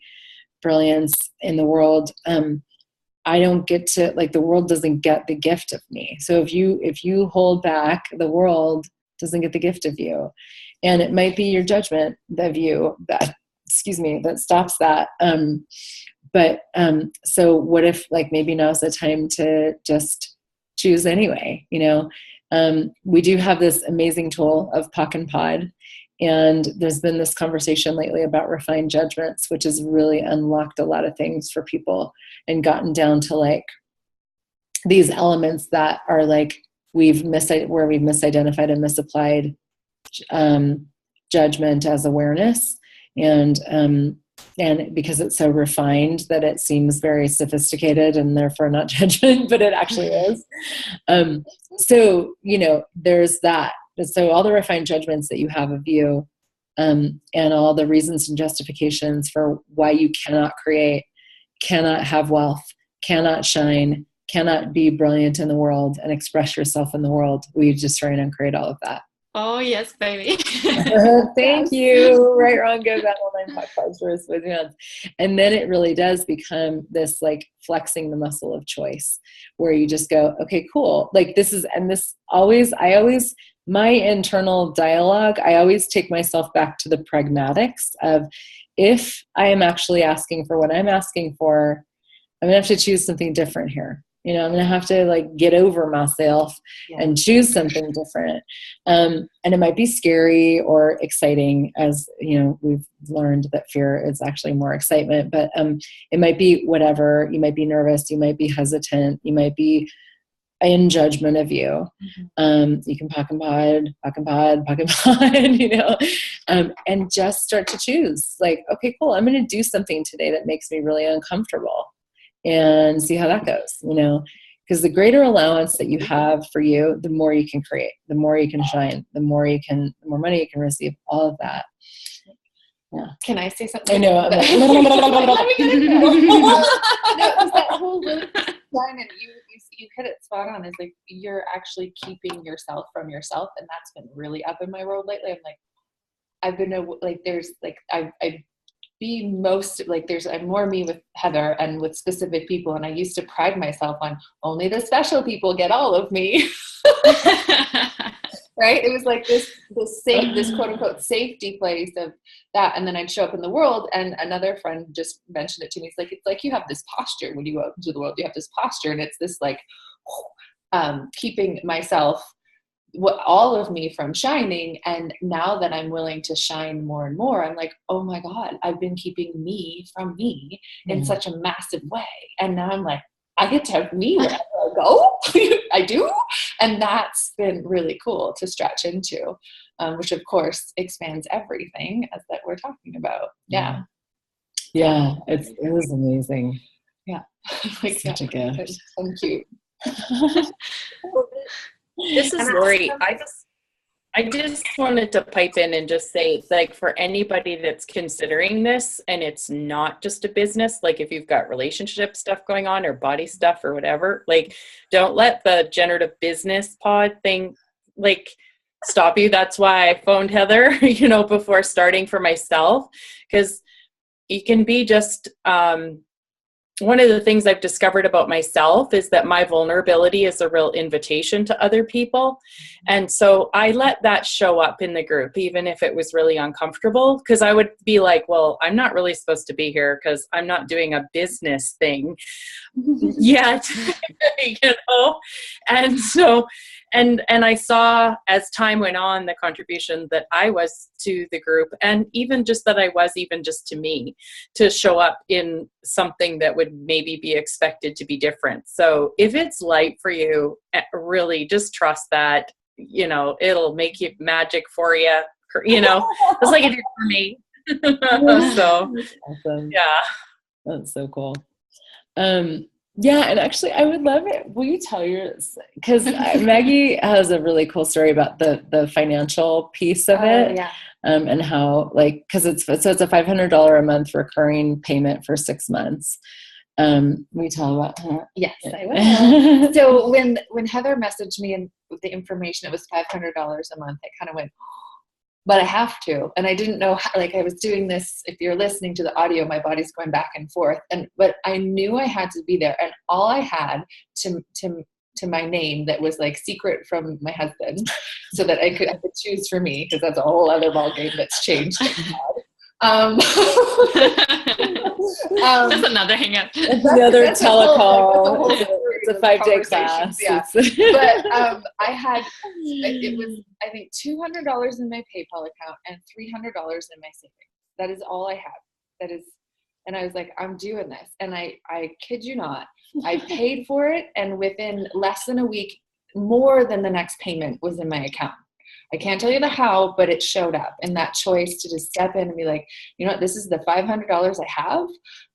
brilliance in the world, I don't get to, like, the world doesn't get the gift of me. So if you hold back, the world doesn't get the gift of you. And it might be your judgment of you that stops that. So what if, like, maybe now's the time to just choose anyway, we do have this amazing tool of Pock and Pod. And there's been this conversation lately about refined judgments, which has really unlocked a lot of things for people and gotten down to like these elements that are like where we've misidentified and misapplied judgment as awareness. And because it's so refined that it seems very sophisticated and therefore not judgment, but it actually is. So, there's that. So all the refined judgments that you have of you, and all the reasons and justifications for why you cannot create, cannot have wealth, cannot shine, cannot be brilliant in the world and express yourself in the world, we destroy and uncreate all of that. Oh, yes, baby. Thank you. Right, wrong, good, bad, online podcasts for us. And then it really does become this like flexing the muscle of choice, where you just go, okay, cool. Like my internal dialogue, I always take myself back to the pragmatics of, if I am actually asking for what I'm asking for, I'm going to have to choose something different here. I'm going to have to like get over myself and choose something different. And it might be scary or exciting, as we've learned that fear is actually more excitement, but it might be whatever. You might be nervous. You might be hesitant. You might be in judgment of you. You can pock and pod, and just start to choose like, okay, cool. I'm going to do something today that makes me really uncomfortable and see how that goes, because the greater allowance that you have for you, the more you can create, the more you can shine, the more money you can receive, all of that. Yeah. Can I say something? I know. I'm like, no, that whole really line, and you hit it spot on. Is like, you're actually keeping yourself from yourself, and that's been really up in my world lately. I'm like, I've been like, there's like, I'm more me with Heather and with specific people, and I used to pride myself on only the special people get all of me. Right? It was like this quote unquote safety place of that. And then I'd show up in the world, and another friend just mentioned it to me. It's like you have this posture when you go out into the world, you have this posture, and it's this like keeping myself, all of me, from shining. And now that I'm willing to shine more and more, I'm like, oh my God, I've been keeping me from me in such a massive way. And now I'm like, I get to have me wherever I go. I do. And that's been really cool to stretch into, which of course expands everything as that we're talking about. Yeah. Yeah. It was amazing. Yeah. Like, such a gift. Thank you. This is Lori. I just wanted to pipe in and just say, like, for anybody that's considering this, and it's not just a business, like if you've got relationship stuff going on or body stuff or whatever, like, don't let the generative business pod thing like stop you. That's why I phoned Heather, before starting for myself, because you can be just one of the things I've discovered about myself is that my vulnerability is a real invitation to other people. And so I let that show up in the group, even if it was really uncomfortable, because I would be like, well, I'm not really supposed to be here because I'm not doing a business thing yet, you know? And so, and I saw as time went on, the contribution that I was to the group, and even just that I was even just to me, to show up in something that would maybe be expected to be different. So if it's light for you, really just trust that, you know, it'll make you magic for you, you know, just like it did for me. So, awesome. yeah. That's so cool. Yeah, and actually, I would love it. Will you tell yours? Because Maggie has a really cool story about the financial piece of it, yeah. And how, like, because it's a $500 a month recurring payment for 6 months. Will you tell about that? Yes, I will. So when Heather messaged me and with the information, it was $500 a month. I kind of went, but I have to. And I didn't know how, like, I was doing this. If you're listening to the audio, my body's going back and forth. But I knew I had to be there. And all I had to my name that was like secret from my husband, so that I could choose for me, because that's a whole other ballgame that's changed. That's another hang up. Another telecall. It's a 5-day class. Yeah. But I had, it was, I think, $200 in my PayPal account and $300 in my savings. That is all I have. That is, and I was like, I'm doing this. And I kid you not, I paid for it. And within less than a week, more than the next payment was in my account. I can't tell you the how, but it showed up. And that choice to just step in and be like, you know what, this is the $500 I have.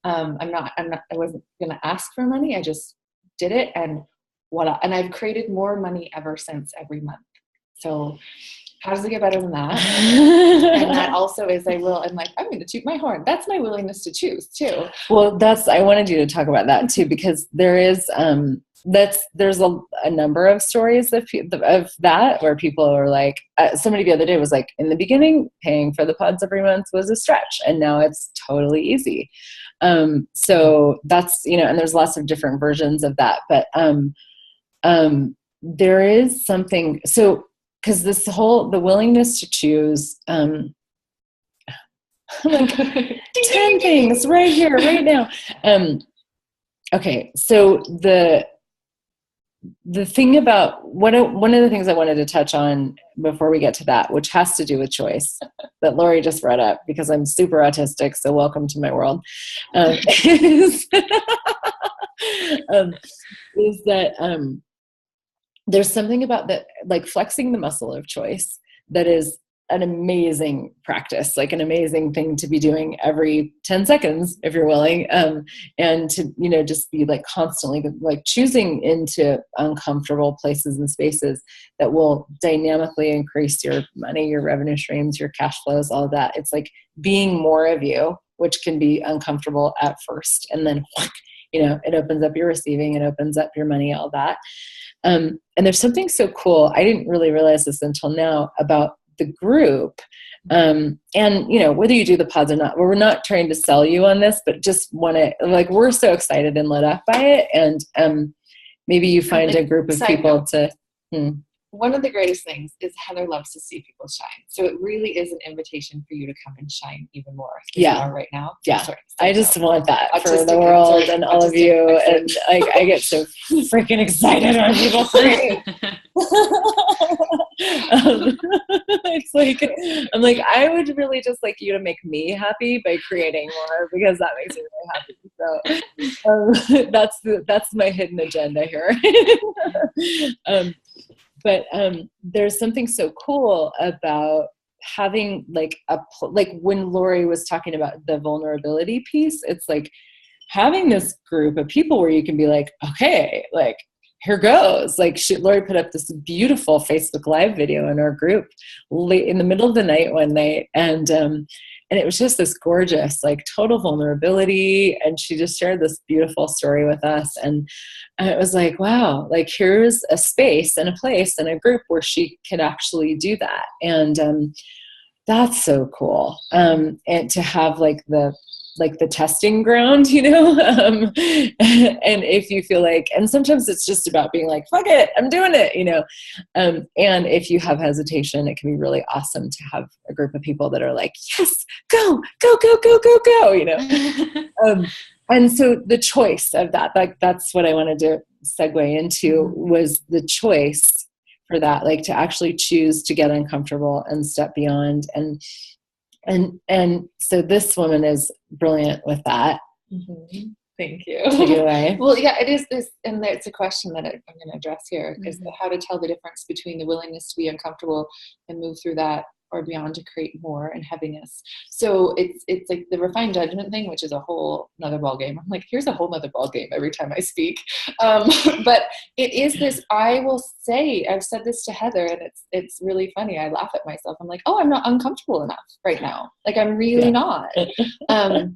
I wasn't going to ask for money. I just did it, and voila. And I've created more money ever since, every month. So how does it get better than that? And that also is, I'm like, I'm going to toot my horn. That's my willingness to choose too. Well, I wanted you to talk about that too, because there is, there's a number of stories of that where people are like, somebody the other day was like, in the beginning, paying for the pods every month was a stretch, and now it's totally easy. So that's, you know, and there's lots of different versions of that, but there is something, so because the willingness to choose, like 10 things right here, right now. Okay, so the thing about one of the things I wanted to touch on before we get to that, which has to do with choice, that Lori just brought up, because I'm super autistic, so welcome to my world, is that there's something about that, like flexing the muscle of choice, that is an amazing practice, like an amazing thing to be doing every 10 seconds if you're willing, and to, you know, just be like constantly like choosing into uncomfortable places and spaces that will dynamically increase your money, your revenue streams, your cash flows, all of that. It's like being more of you, which can be uncomfortable at first, and then, you know, it opens up your receiving, it opens up your money, all that. And there's something so cool, I didn't really realize this until now, about the group. And, you know, whether you do the pods or not, we're not trying to sell you on this, but just want to, like, we're so excited and lit up by it. And maybe you find a group of people to, One of the greatest things is Heather loves to see people shine. So it really is an invitation for you to come and shine even more than you are right now. Yeah. Sorry, I just want that for the world and all of you. And I get so freaking excited when people say it's like, I'm like, I would really just like you to make me happy by creating more, because that makes me really happy. So that's my hidden agenda here. But there's something so cool about having like like when Lori was talking about the vulnerability piece, it's like having this group of people where you can be like, okay, like here goes. Like Lori put up this beautiful Facebook Live video in our group late in the middle of the night one night, and it was just this gorgeous, like total vulnerability. And she just shared this beautiful story with us. And it was like, wow, like here's a space and a place and a group where she can actually do that. And that's so cool. And to have like the like the testing ground, and if you feel like, and sometimes it's just about being like, fuck it, I'm doing it, and if you have hesitation, it can be really awesome to have a group of people that are like, yes, go, and so the choice of that, like, that's what I wanted to segue into, was the choice for that, like to actually choose to get uncomfortable and step beyond. And so this woman is brilliant with that. Mm-hmm. Thank you. Take it away. Well, yeah, it is this, and it's a question that I'm going to address here, is how to tell the difference between the willingness to be uncomfortable and move through that, or beyond to create more, and heaviness. So it's like the refined judgment thing, which is a whole nother ball game. I'm like, here's a whole nother ball game every time I speak. But it is this, I will say, I've said this to Heather, and it's really funny. I laugh at myself. I'm like, oh, I'm not uncomfortable enough right now. Like, I'm really not. And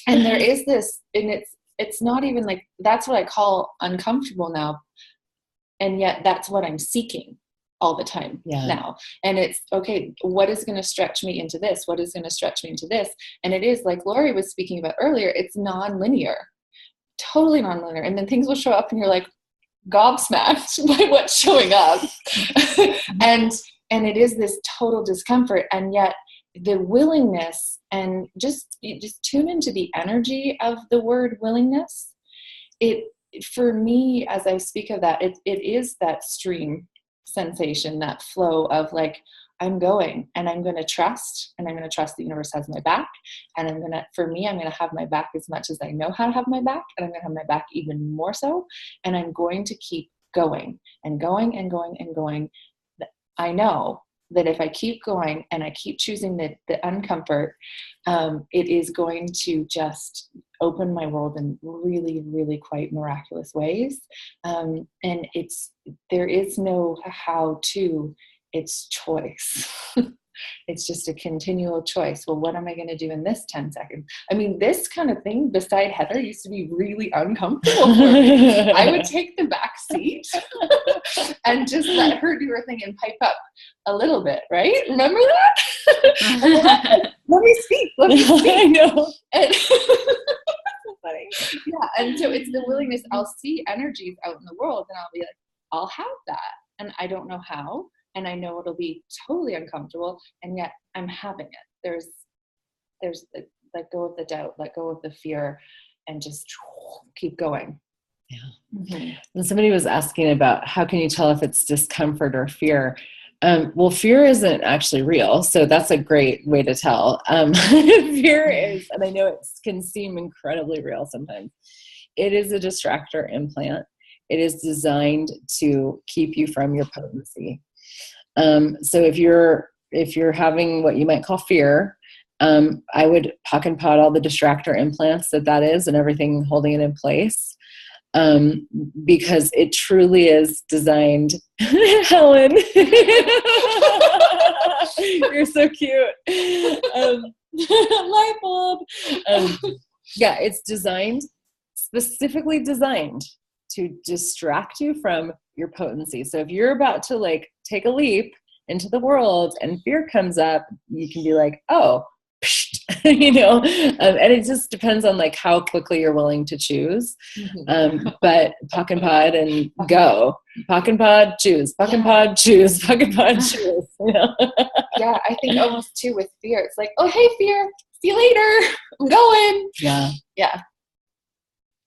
there is this, and it's not even like, that's what I call uncomfortable now. And yet that's what I'm seeking all the time now. And it's, okay, what is going to stretch me into this? What is going to stretch me into this? And it is, like Lori was speaking about earlier, it's non-linear, totally non-linear. And then things will show up and you're like gobsmacked by what's showing up. and it is this total discomfort. And yet the willingness, and just tune into the energy of the word willingness. It, for me, as I speak of that, it is that stream sensation, that flow of like, I'm going, and I'm going to trust, and I'm going to trust the universe has my back. And I'm going to have my back as much as I know how to have my back. And I'm going to have my back even more so. And I'm going to keep going and going and going and going. I know that if I keep going and I keep choosing the uncomfort, it is going to just open my world in really, really quite miraculous ways. And there is no how to, it's choice. It's just a continual choice. Well, what am I going to do in this 10 seconds? I mean, this kind of thing beside Heather used to be really uncomfortable for me. I would take the back seat and just let her do her thing and pipe up a little bit, right? Remember that? Let me speak. I know. And funny. Yeah. And so it's the willingness. I'll see energies out in the world and I'll be like, I'll have that. And I don't know how. And I know it'll be totally uncomfortable, and yet I'm having it. There's let go of the doubt, let go of the fear, and just keep going. Yeah. Mm-hmm. And somebody was asking about how can you tell if it's discomfort or fear? Well, fear isn't actually real, so that's a great way to tell. Fear is, and I know it can seem incredibly real sometimes. It is a distractor implant. It is designed to keep you from your potency. So if you're having what you might call fear, I would pock and pod all the distractor implants that is and everything holding it in place. Because it truly is designed. Helen, you're so cute. Light bulb. Yeah, it's specifically designed to distract you from your potency. So if you're about to like take a leap into the world and fear comes up, you can be like, oh, and it just depends on like how quickly you're willing to choose. But pock and pod and go. Pock and pod, choose. Pock and pod, choose. Pock and pod, choose. Yeah, I think almost too with fear, it's like, oh, hey, fear, see you later. I'm going. Yeah. Yeah.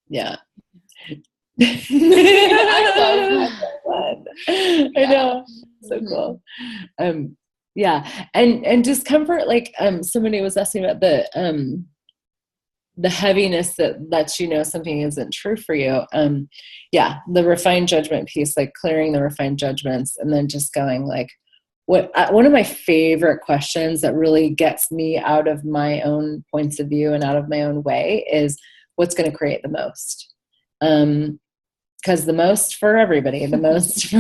Yeah. I love that. I know. So cool. Yeah. And discomfort, like somebody was asking about the heaviness that lets you know something isn't true for you. Yeah, the refined judgment piece, like clearing the refined judgments and then just going like, one of my favorite questions that really gets me out of my own points of view and out of my own way is what's going to create the most? Because the most for everybody, the most for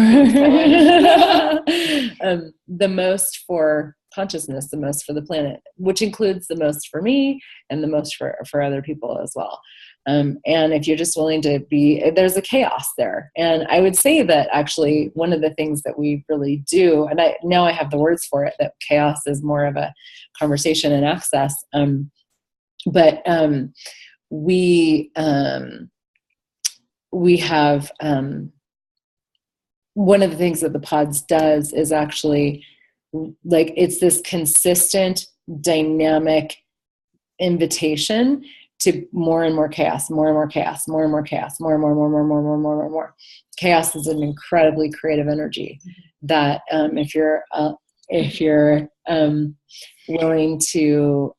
the most for consciousness, the most for the planet, which includes the most for me and the most for other people as well. And if you're just willing to be, there's a chaos there. And I would say that actually one of the things that we really do, and now I have the words for it, that chaos is more of a conversation and access. But we have one of the things that the pods does is actually, like, it's this consistent, dynamic invitation to more and more chaos, more and more chaos, more and more chaos, more and more, more, more, more, more, more, more, more. Chaos is an incredibly creative energy that if you're willing to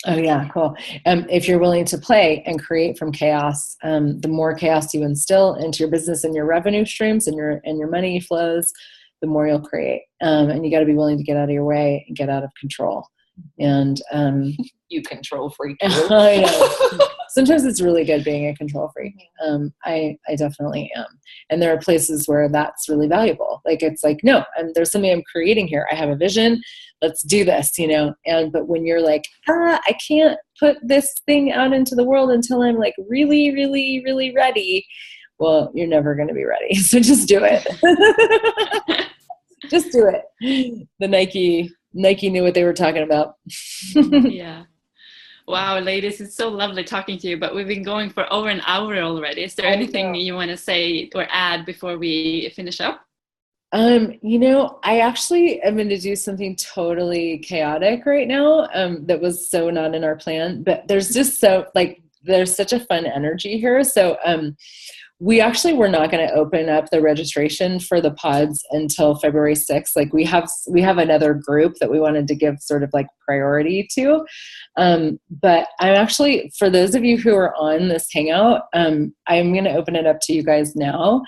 if you're willing to play and create from chaos, the more chaos you instill into your business and your revenue streams and your money flows, the more you'll create. And you got to be willing to get out of your way and get out of control. And you control freak. I know. Sometimes it's really good being a control freak. I definitely am. And there are places where that's really valuable. Like, it's like, no, there's something I'm creating here. I have a vision. Let's do this, but when you're like, I can't put this thing out into the world until I'm like really, really, really ready. Well, you're never going to be ready. So just do it. Just do it. The Nike knew what they were talking about. Yeah. Wow, ladies, it's so lovely talking to you, but we've been going for over an hour already. Is there anything you want to say or add before we finish up? I actually am going to do something totally chaotic right now, that was so not in our plan, but there's just there's such a fun energy here. So, we actually were not going to open up the registration for the pods until February 6th. Like, we have another group that we wanted to give sort of like priority to. But I'm actually, for those of you who are on this hangout, I'm going to open it up to you guys now.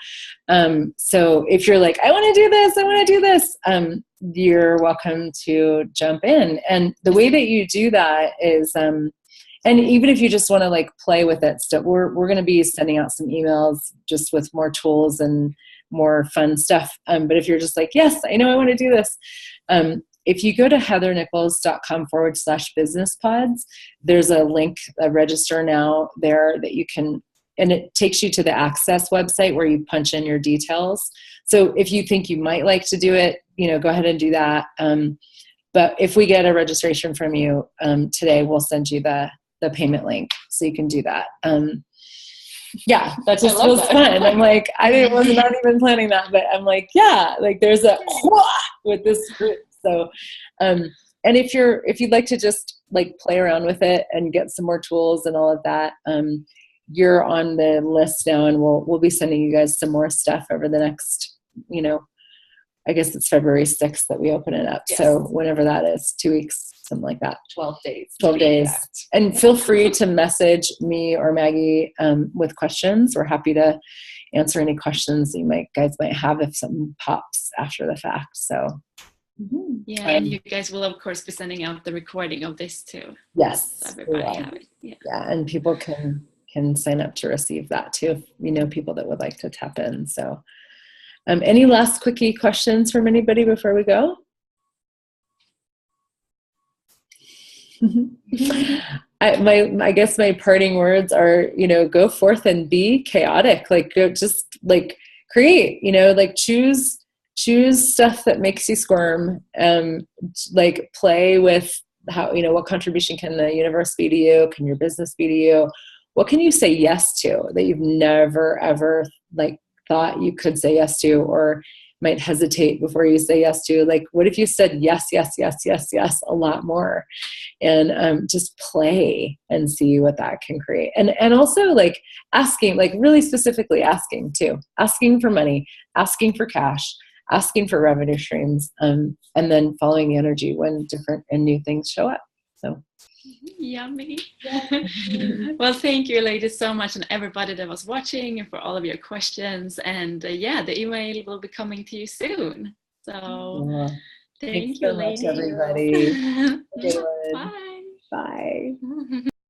So if you're like, I want to do this, you're welcome to jump in. And the way that you do that is, and even if you just want to like play with it, stuff, we're going to be sending out some emails just with more tools and more fun stuff. But if you're just like, yes, I know I want to do this. If you go to heathernichols.com/business pods, there's a link, register now there that you can, and it takes you to the Access website where you punch in your details. So if you think you might like to do it, go ahead and do that. But if we get a registration from you today, we'll send you the payment link so you can do that. Yeah, that just feels fun. I'm like, was not even planning that, but I'm like, yeah, like there's a with this group. So, and if you'd like to just like play around with it and get some more tools and all of that, you're on the list now, and we'll be sending you guys some more stuff over the next, I guess it's February 6th that we open it up. Yes. So whenever that is, 2 weeks, something like that. 12 days. 12 days. Exact. And feel free to message me or Maggie with questions. We're happy to answer any questions you guys might have if something pops after the fact. So. Yeah, and you guys will of course be sending out the recording of this too. Yes. So everybody have it. Yeah, and people can sign up to receive that too if people that would like to tap in. So any last quickie questions from anybody before we go? I guess my parting words are, go forth and be chaotic. Like, go just like create, like choose stuff that makes you squirm. Like play with how, what contribution can the universe be to you? Can your business be to you? What can you say yes to that you've never ever thought you could say yes to, or might hesitate before you say yes to? Like, what if you said yes, yes, yes, yes, yes, a lot more, and just play and see what that can create. And also asking, really specifically asking too, asking for money, asking for cash, asking for revenue streams, and then following the energy when different and new things show up. So. Yummy. Well, thank you ladies so much, and everybody that was watching, and for all of your questions. And the email will be coming to you soon. So thank you, so much, everybody. Bye. Bye.